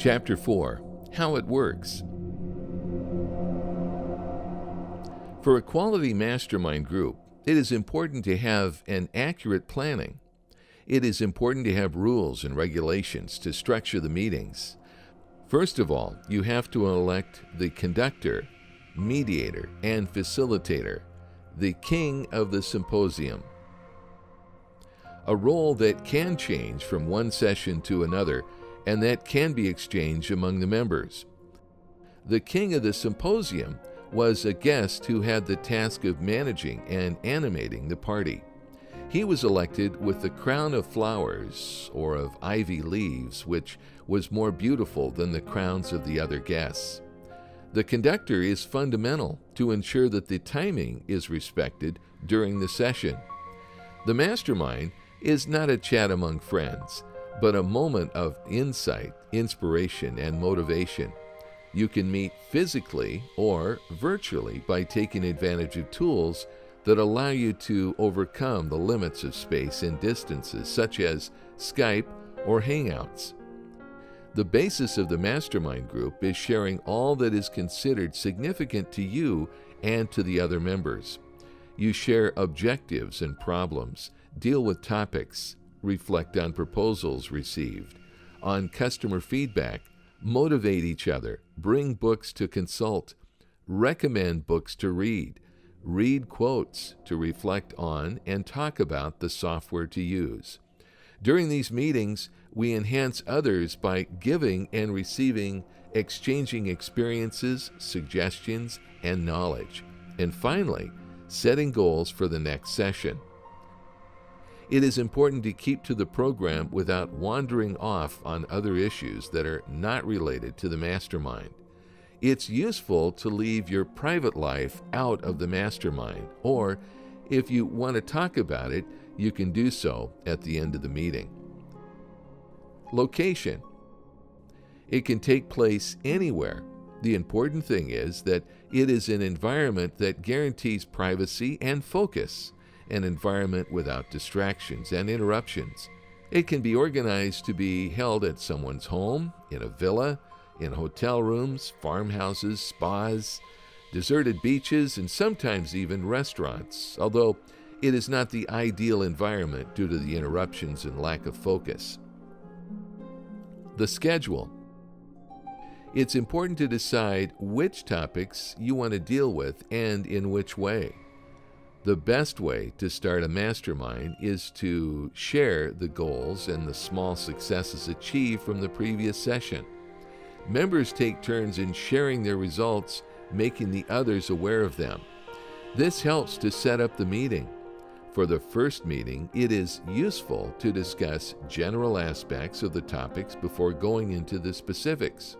Chapter 4. How it works. For a quality mastermind group, it is important to have an accurate planning. It is important to have rules and regulations to structure the meetings. First of all, you have to elect the conductor, mediator, and facilitator, the king of the symposium. A role that can change from one session to another and that can be exchanged among the members. The king of the symposium was a guest who had the task of managing and animating the party. He was elected with the crown of flowers or of ivy leaves, which was more beautiful than the crowns of the other guests. The conductor is fundamental to ensure that the timing is respected during the session. The mastermind is not a chat among friends, but a moment of insight, inspiration, and motivation. You can meet physically or virtually by taking advantage of tools that allow you to overcome the limits of space and distances, such as Skype or Hangouts. The basis of the mastermind group is sharing all that is considered significant to you and to the other members. You share objectives and problems, deal with topics, reflect on proposals received, on customer feedback, motivate each other, bring books to consult, recommend books to read quotes to reflect on, and talk about the software to use. During these meetings, we enhance others by giving and receiving, exchanging experiences, suggestions, and knowledge, and finally, setting goals for the next session. It is important to keep to the program without wandering off on other issues that are not related to the mastermind. It's useful to leave your private life out of the mastermind, or if you want to talk about it, you can do so at the end of the meeting. Location. It can take place anywhere. The important thing is that it is an environment that guarantees privacy and focus, an environment without distractions and interruptions. It can be organized to be held at someone's home, in a villa, in hotel rooms, farmhouses, spas, deserted beaches, and sometimes even restaurants, although it is not the ideal environment due to the interruptions and lack of focus. The schedule. It's important to decide which topics you want to deal with and in which way. The best way to start a mastermind is to share the goals and the small successes achieved from the previous session. Members take turns in sharing their results, making the others aware of them. This helps to set up the meeting. For the first meeting, it is useful to discuss general aspects of the topics before going into the specifics.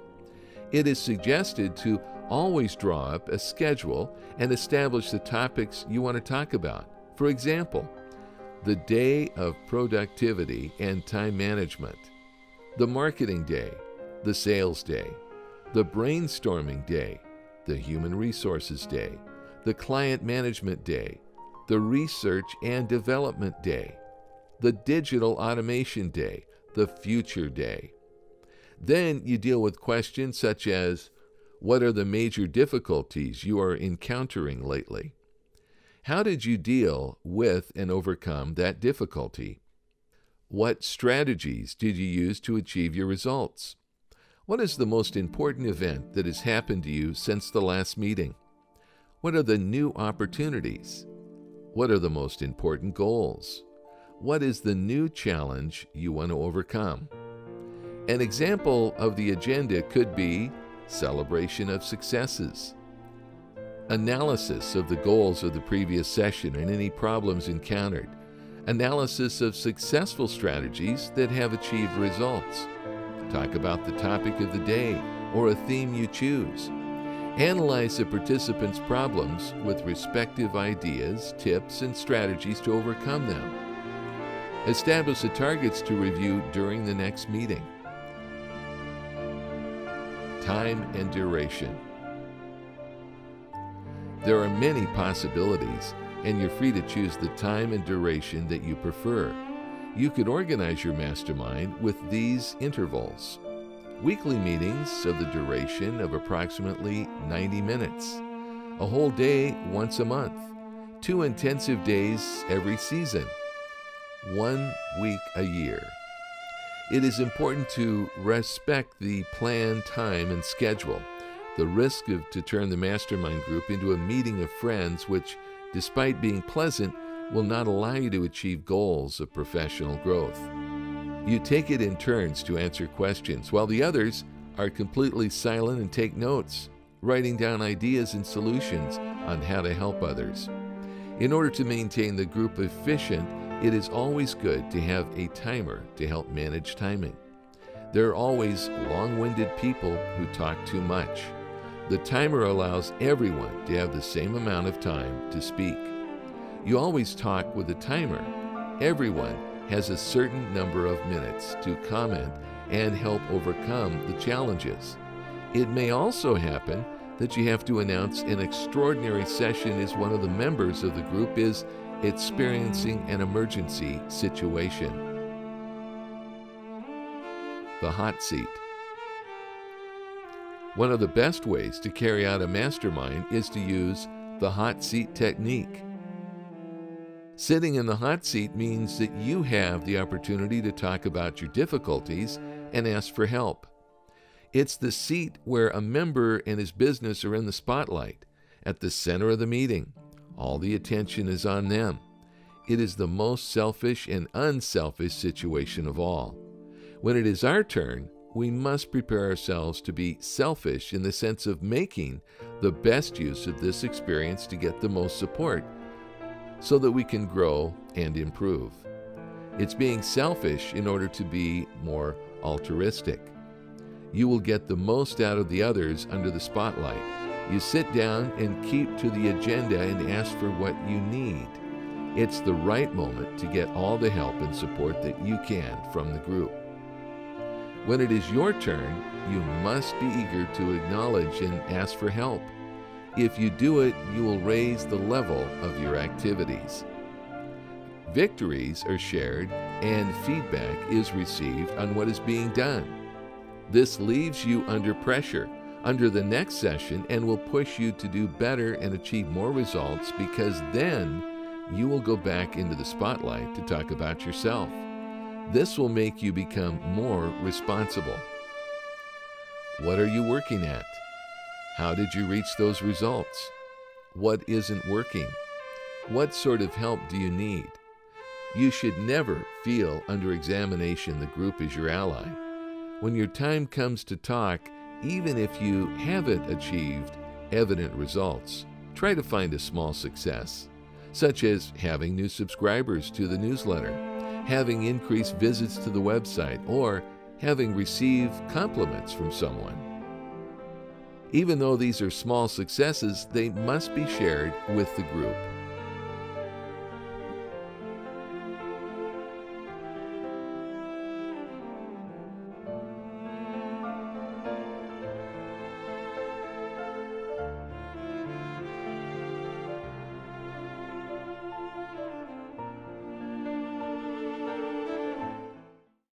It is suggested to always draw up a schedule and establish the topics you want to talk about. For example, the day of productivity and time management, the marketing day, the sales day, the brainstorming day, the human resources day, the client management day, the research and development day, the digital automation day, the future day. Then you deal with questions such as, what are the major difficulties you are encountering lately? How did you deal with and overcome that difficulty? What strategies did you use to achieve your results? What is the most important event that has happened to you since the last meeting? What are the new opportunities? What are the most important goals? What is the new challenge you want to overcome? An example of the agenda could be celebration of successes, analysis of the goals of the previous session and any problems encountered, analysis of successful strategies that have achieved results. Talk about the topic of the day or a theme you choose. Analyze the participants' problems with respective ideas, tips, and strategies to overcome them. Establish the targets to review during the next meeting. Time and duration. There are many possibilities, and you're free to choose the time and duration that you prefer. You could organize your mastermind with these intervals. weekly meetings of the duration of approximately 90 minutes, a whole day once a month, 2 intensive days every season, 1 week a year. It is important to respect the planned time and schedule. The risk to turn the Mastermind Group into a meeting of friends, which, despite being pleasant, will not allow you to achieve goals of professional growth. You take it in turns to answer questions, while the others are completely silent and take notes, writing down ideas and solutions on how to help others. In order to maintain the group efficient, it is always good to have a timer to help manage timing. There are always long-winded people who talk too much. The timer allows everyone to have the same amount of time to speak. You always talk with a timer. Everyone has a certain number of minutes to comment and help overcome the challenges. It may also happen that you have to announce an extraordinary session as one of the members of the group is experiencing an emergency situation. The hot seat. One of the best ways to carry out a mastermind is to use the hot seat technique. Sitting in the hot seat means that you have the opportunity to talk about your difficulties and ask for help. It's the seat where a member and his business are in the spotlight, at the center of the meeting. All the attention is on them. It is the most selfish and unselfish situation of all. When it is our turn, we must prepare ourselves to be selfish in the sense of making the best use of this experience to get the most support, so that we can grow and improve. It's being selfish in order to be more altruistic. You will get the most out of the others under the spotlight. You sit down and keep to the agenda and ask for what you need. It's the right moment to get all the help and support that you can from the group. When it is your turn, you must be eager to acknowledge and ask for help. If you do it, you will raise the level of your activities. Victories are shared and feedback is received on what is being done. This leaves you under pressure under the next session and will push you to do better and achieve more results, because then you will go back into the spotlight to talk about yourself. This will make you become more responsible. What are you working at? How did you reach those results? What isn't working? What sort of help do you need? You should never feel under examination the group is your ally. When your time comes to talk, even if you haven't achieved evident results, try to find a small success, such as having new subscribers to the newsletter, having increased visits to the website, or having received compliments from someone. Even though these are small successes, they must be shared with the group.